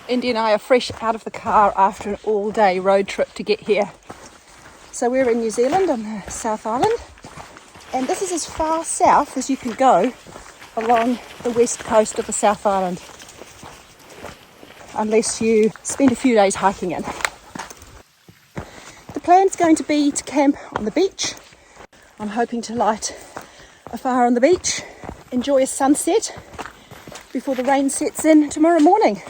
Indi and I are fresh out of the car after an all-day road trip to get here. So we're in New Zealand on the South Island, and this is as far south as you can go along the west coast of the South Island, unless you spend a few days hiking in. The plan's going to be to camp on the beach. I'm hoping to light a fire on the beach, enjoy a sunset before the rain sets in tomorrow morning.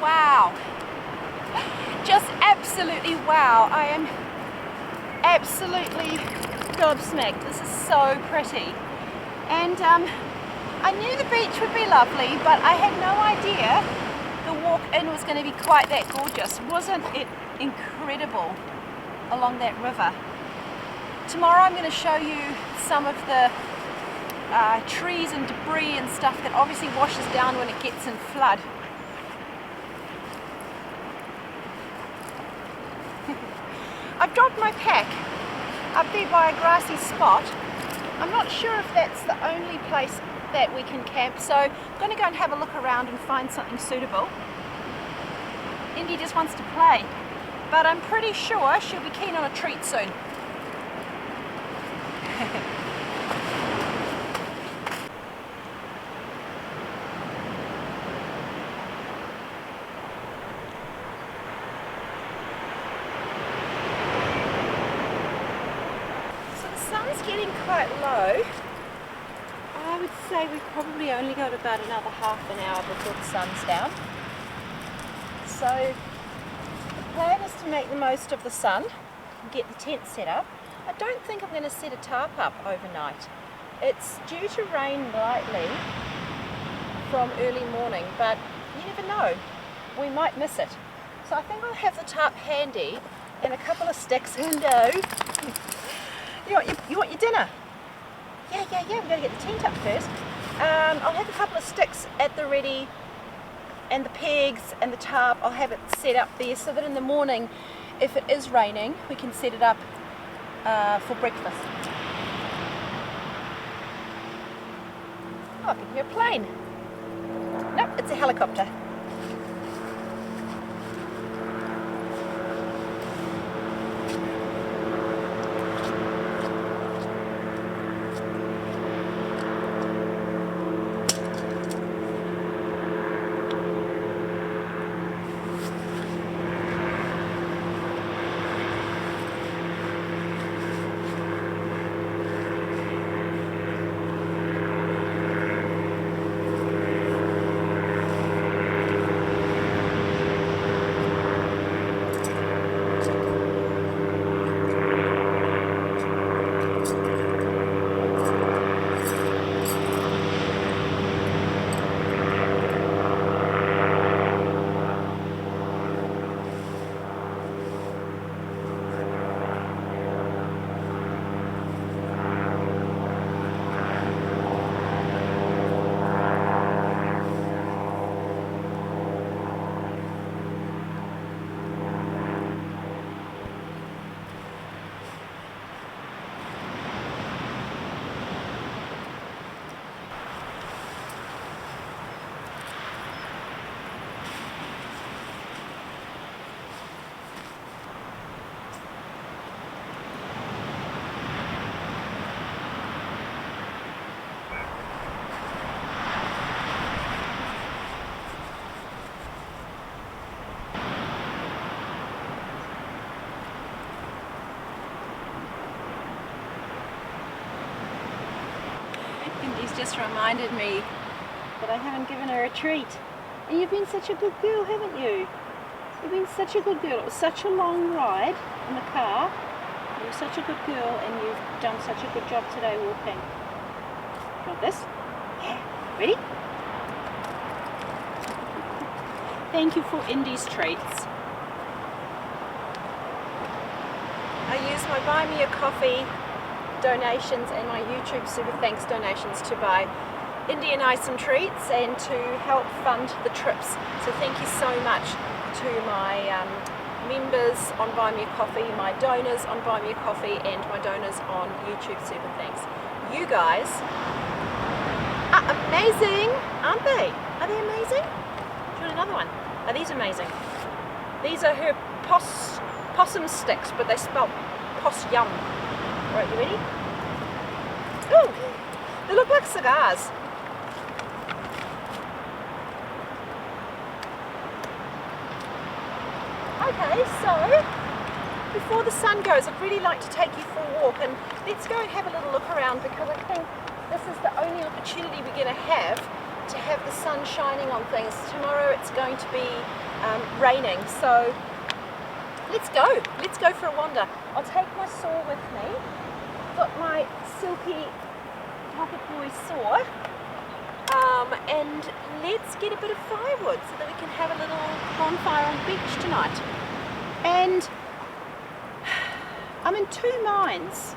Wow, just absolutely wow. I am absolutely gobsmacked. This is so pretty. And I knew the beach would be lovely, but I had no idea the walk in was going to be quite that gorgeous. Wasn't it incredible along that river? Tomorrow I'm going to show you some of the trees and debris and stuff that obviously washes down when it gets in flood. I've dropped my pack up there by a grassy spot. I'm not sure if that's the only place that we can camp, so I'm going to go and have a look around and find something suitable. Indi just wants to play, but I'm pretty sure she'll be keen on a treat soon. Getting quite low. I would say we've probably only got about another half an hour before the sun's down. So the plan is to make the most of the sun can get the tent set up. I don't think I'm going to set a tarp up overnight. It's due to rain lightly from early morning, but you never know, we might miss it. So I think I'll have the tarp handy and a couple of sticks. Hello. You want your dinner? Yeah, we've got to get the tent up first. I'll have a couple of sticks at the ready, and the pegs and the tarp. I'll have it set up there so that in the morning, if it is raining, we can set it up for breakfast. Oh, I can hear a plane. Nope, it's a helicopter. Indi's just reminded me that I haven't given her a treat. And you've been such a good girl, haven't you? You've been such a good girl. It was such a long ride in the car. You're such a good girl and you've done such a good job today walking. You want this? Yeah. Ready? Thank you for Indi's treats. I use my Buy Me a Coffee donations and my YouTube Super Thanks donations to buy Indi and I some treats and to help fund the trips. So thank you so much to my members on Buy Me a Coffee, my donors on Buy Me a Coffee, and my donors on YouTube Super Thanks. You guys are amazing, aren't they? Are they amazing? Do you want another one? Are these amazing? These are her possum sticks, but they spell poss yum. Alright, you ready? Ooh, they look like cigars. Okay, so before the sun goes, I'd really like to take you for a walk, and let's go and have a little look around, because I think this is the only opportunity we're going to have the sun shining on things. Tomorrow it's going to be raining, so let's go for a wander. I'll take my saw with me. Got my silky pocket boy saw, and let's get a bit of firewood so that we can have a little bonfire on the beach tonight. And I'm in two minds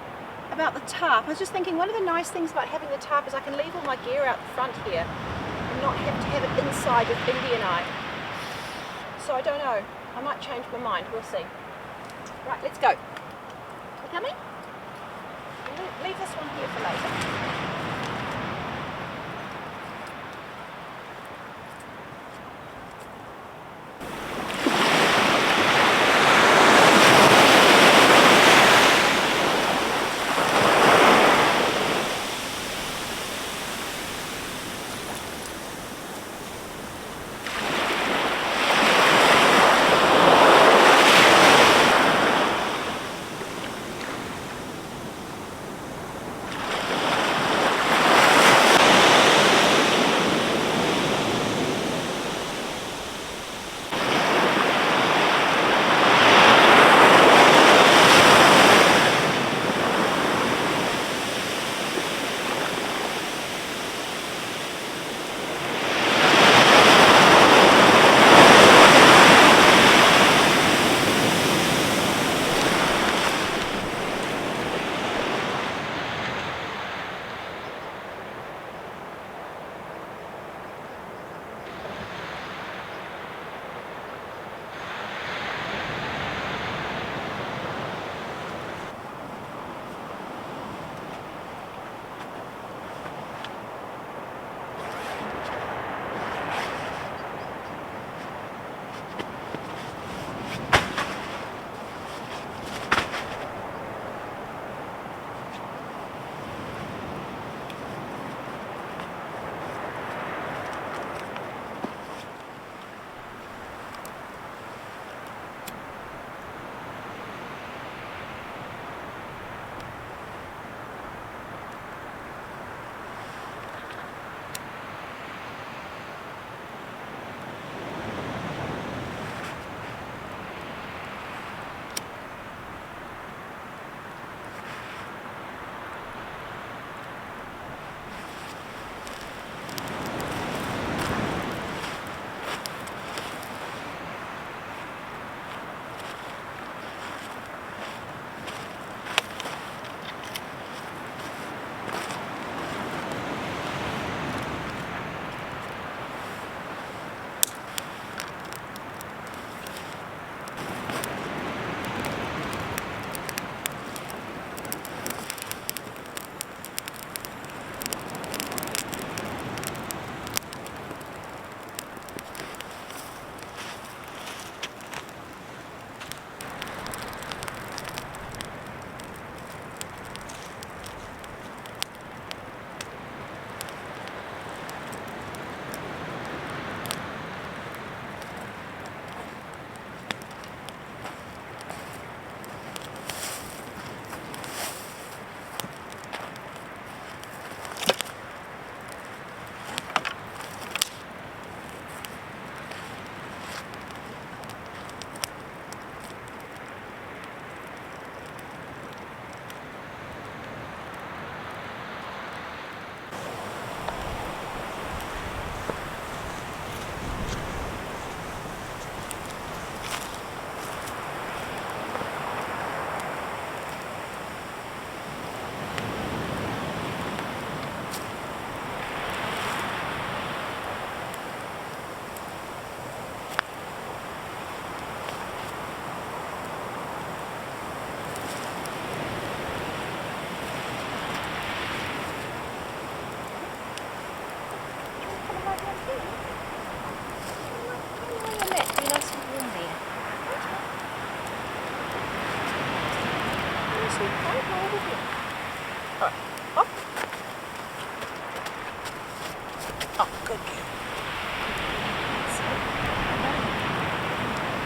about the tarp. I was just thinking, one of the nice things about having the tarp is I can leave all my gear out the front here and not have to have it inside with Indi and I. So I don't know, I might change my mind, we'll see. Right, let's go. You coming? Leave this one here for later.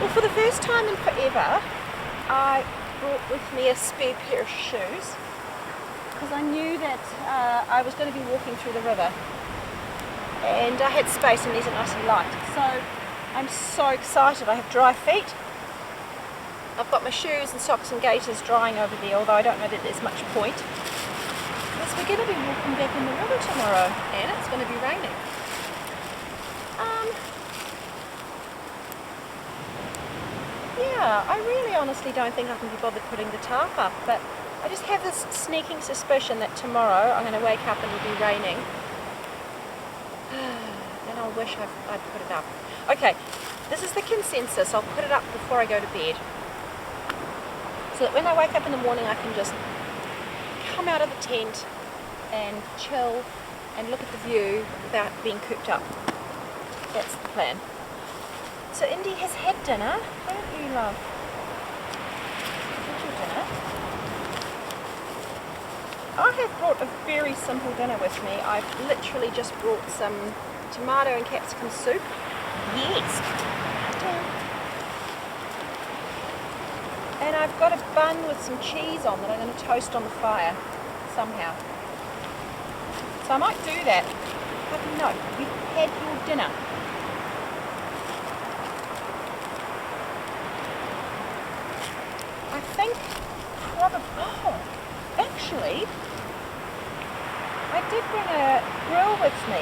Well, for the first time in forever, I brought with me a spare pair of shoes because I knew that I was going to be walking through the river and I had space and these are nice and light. So I'm so excited. I have dry feet. I've got my shoes and socks and gaiters drying over there, although I don't know that there's much point. Because we're going to be walking back in the river tomorrow and it's going to be raining. Yeah, I really honestly don't think I can be bothered putting the tarp up, but I just have this sneaking suspicion that tomorrow I'm going to wake up and it'll be raining. And I'll wish I'd put it up. Okay, this is the consensus. I'll put it up before I go to bed. So that when I wake up in the morning I can just come out of the tent and chill and look at the view without being cooped up. That's the plan. So Indi has had dinner, don't you, love? Had your dinner? I have brought a very simple dinner with me. I've literally just brought some tomato and capsicum soup. Yes. And I've got a bun with some cheese on that I'm going to toast on the fire somehow. So I might do that. How do you know? You've had your dinner. I think probably, actually, I did bring a grill with me.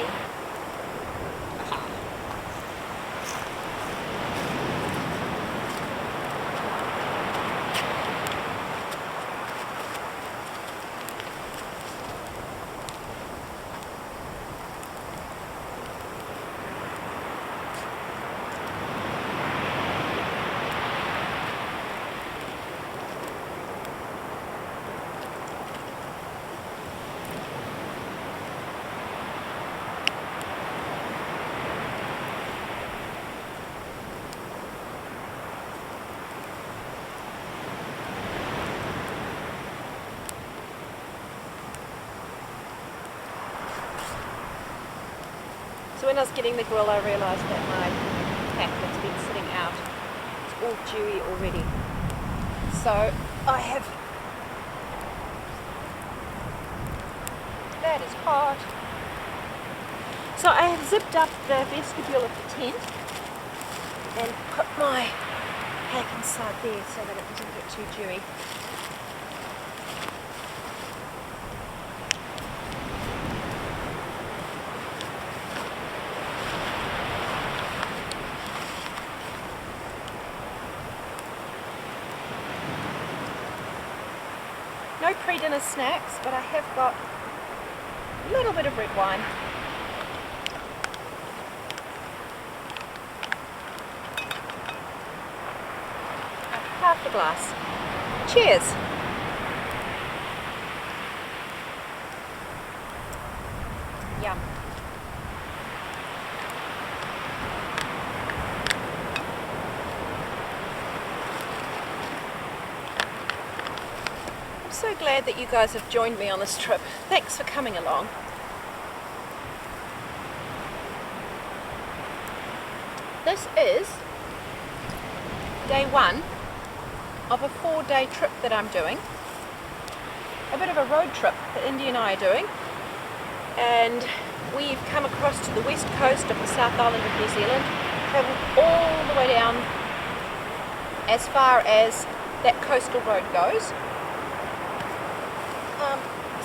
So when I was getting the grill, I realised that my pack that's been sitting out is all dewy already. So I have, that is hot. So I have zipped up the vestibule of the tent and put my pack inside there so that it doesn't get too dewy. No pre-dinner snacks, but I have got a little bit of red wine. Half a glass. Cheers! Yum. I'm so glad that you guys have joined me on this trip. Thanks for coming along. This is day one of a 4-day trip that I'm doing. A bit of a road trip that Indi and I are doing. And we've come across to the west coast of the South Island of New Zealand, travelled all the way down as far as that coastal road goes.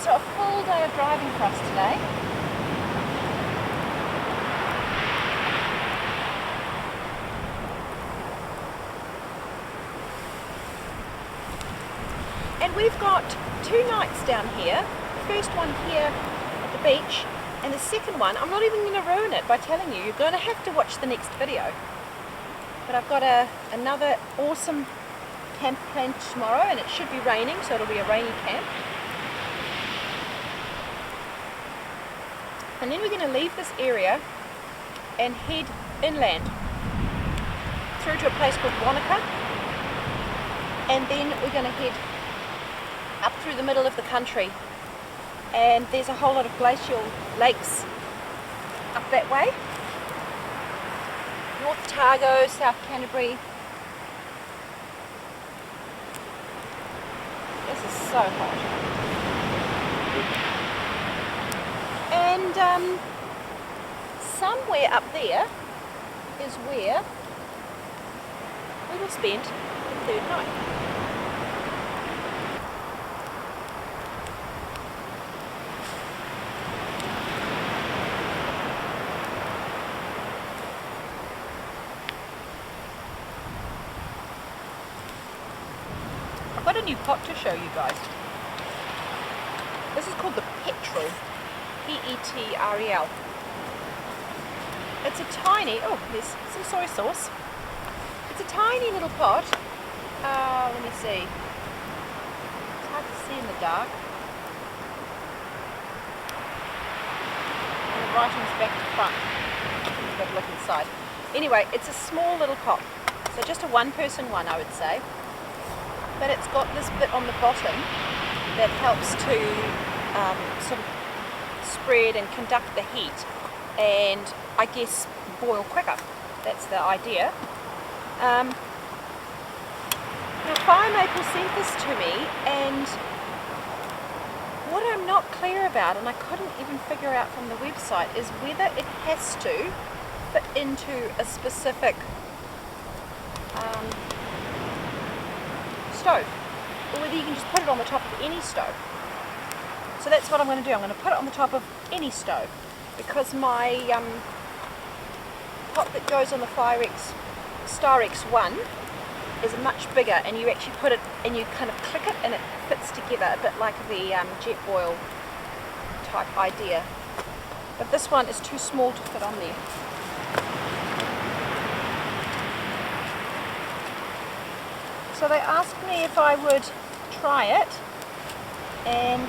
So a full day of driving for us today. And we've got 2 nights down here. The first one here at the beach, and the second one, I'm not even going to ruin it by telling you. You're going to have to watch the next video. But I've got another awesome camp planned tomorrow, and it should be raining, so it'll be a rainy camp. And then we're going to leave this area and head inland through to a place called Wanaka, and then we're going to head up through the middle of the country, and there's a whole lot of glacial lakes up that way. North Otago, South Canterbury, This is so hot. And somewhere up there is where we will spend the third night. I've got a new pot to show you guys. This is called the Petrel. Petrel. It's a tiny, oh, there's some soy sauce. It's a tiny little pot. Let me see. It's hard to see in the dark. And the writing's back to front. You've got to look inside. Anyway, it's a small little pot. So just a one-person one, I would say. But it's got this bit on the bottom that helps to sort of spread and conduct the heat and I guess boil quicker. That's the idea. Now Fire Maple sent this to me, and what I'm not clear about, and I couldn't even figure out from the website, is whether it has to fit into a specific stove, or whether you can just put it on the top of any stove. So that's what I'm going to do. I'm going to put it on the top of any stove, because my pot that goes on the Star X1 is much bigger, and you actually put it and you kind of click it and it fits together a bit like the jet boil type idea. But this one is too small to fit on there. So they asked me if I would try it and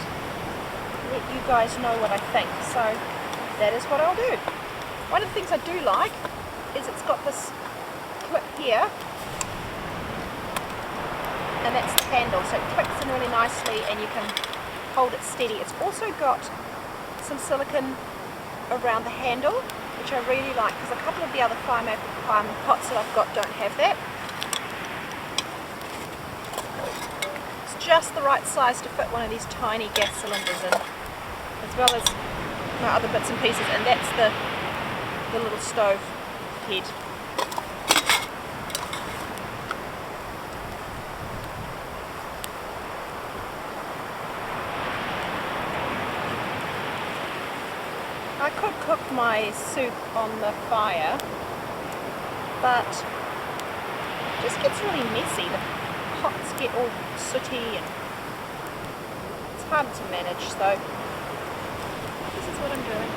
let you guys know what I think. So that is what I'll do. One of the things I do like is it's got this clip here, and that's the handle, so it clicks in really nicely and you can hold it steady. It's also got some silicone around the handle, which I really like, because a couple of the other Fire Maple pots that I've got don't have that. It's just the right size to fit one of these tiny gas cylinders in, as well as my other bits and pieces, and that's the little stove head. I could cook my soup on the fire, but it just gets really messy. The pots get all sooty and it's hard to manage, so this is what I'm doing.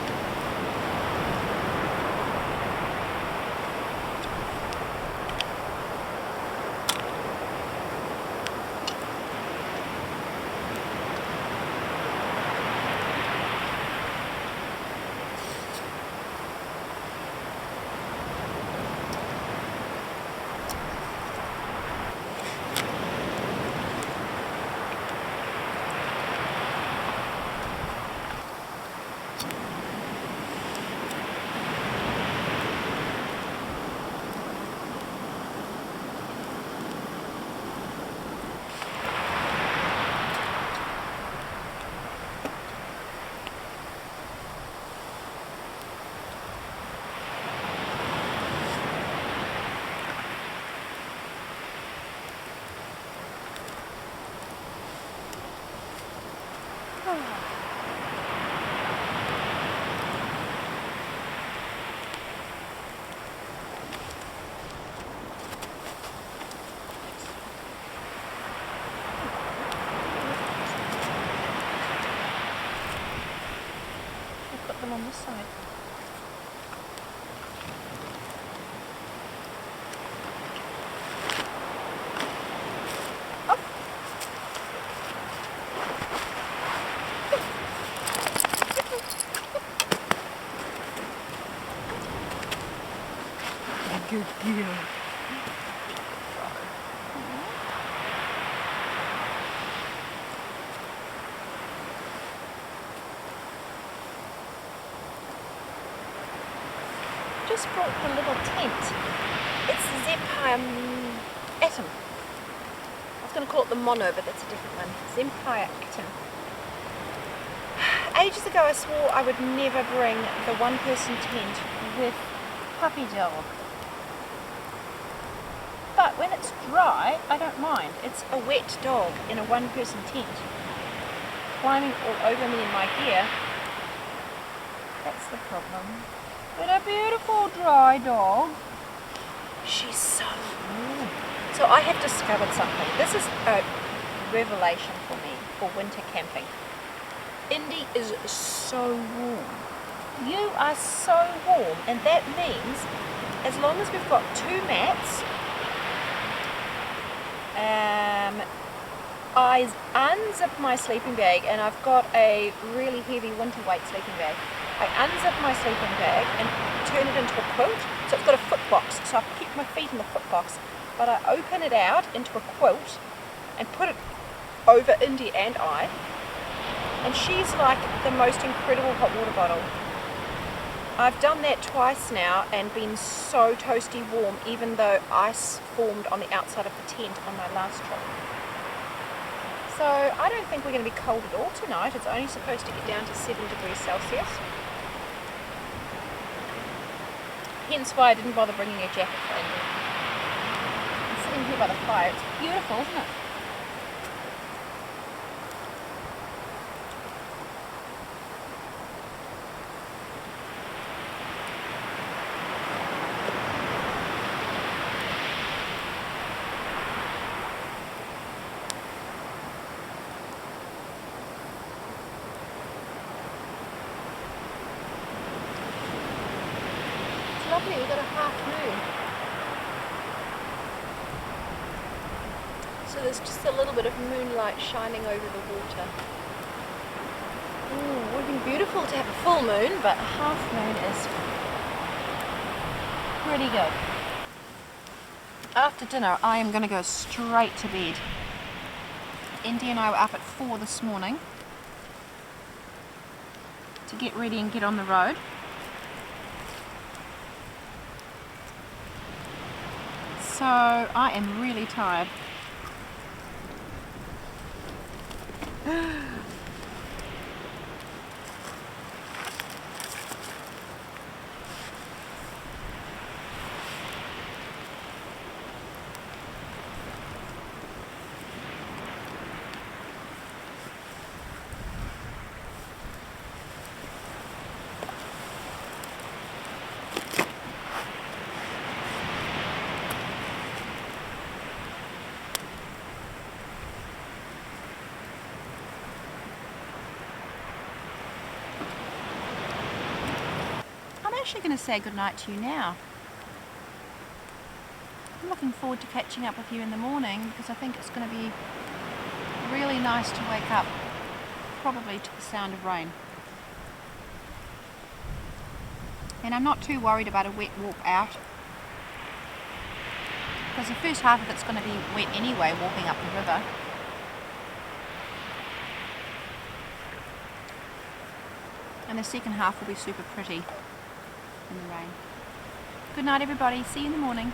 On this side. Oh. Good girl. Just brought the little tent. It's the Zep Atom. was going to call it the mono, but that's a different one. It's Empire Kitten. Ages ago I swore I would never bring the one-person tent with puppy dog. But when it's dry, I don't mind. It's a wet dog in a one-person tent, climbing all over me in my gear. That's the problem. But a beautiful dry dog. She's so warm. So I have discovered something. This is a revelation for me for winter camping. Indi is so warm. You are so warm, and that means as long as we've got 2 mats, I unzip my sleeping bag, and I've got a really heavy winter weight sleeping bag. I unzip my sleeping bag and turn it into a quilt. So it's got a foot box, so I keep my feet in the foot box, but I open it out into a quilt and put it over Indi and I, and she's like the most incredible hot water bottle. I've done that twice now and been so toasty warm, even though ice formed on the outside of the tent on my last trip. So I don't think we're going to be cold at all tonight. It's only supposed to get down to 7 degrees Celsius. Hence why I didn't bother bringing a jacket for Indi. I'm sitting here by the fire. It's beautiful, isn't it? Lovely, we've got a half moon. So there's just a little bit of moonlight shining over the water. Ooh, it would have been beautiful to have a full moon, but a half moon is pretty good. After dinner, I am going to go straight to bed. Indi and I were up at 4 this morning to get ready and get on the road. So I am really tired. I'm actually going to say goodnight to you now. I'm looking forward to catching up with you in the morning because I think it's going to be really nice to wake up, probably to the sound of rain. And I'm not too worried about a wet walk out because the first half of it's going to be wet anyway, walking up the river. And the second half will be super pretty in the rain. Good night everybody, see you in the morning.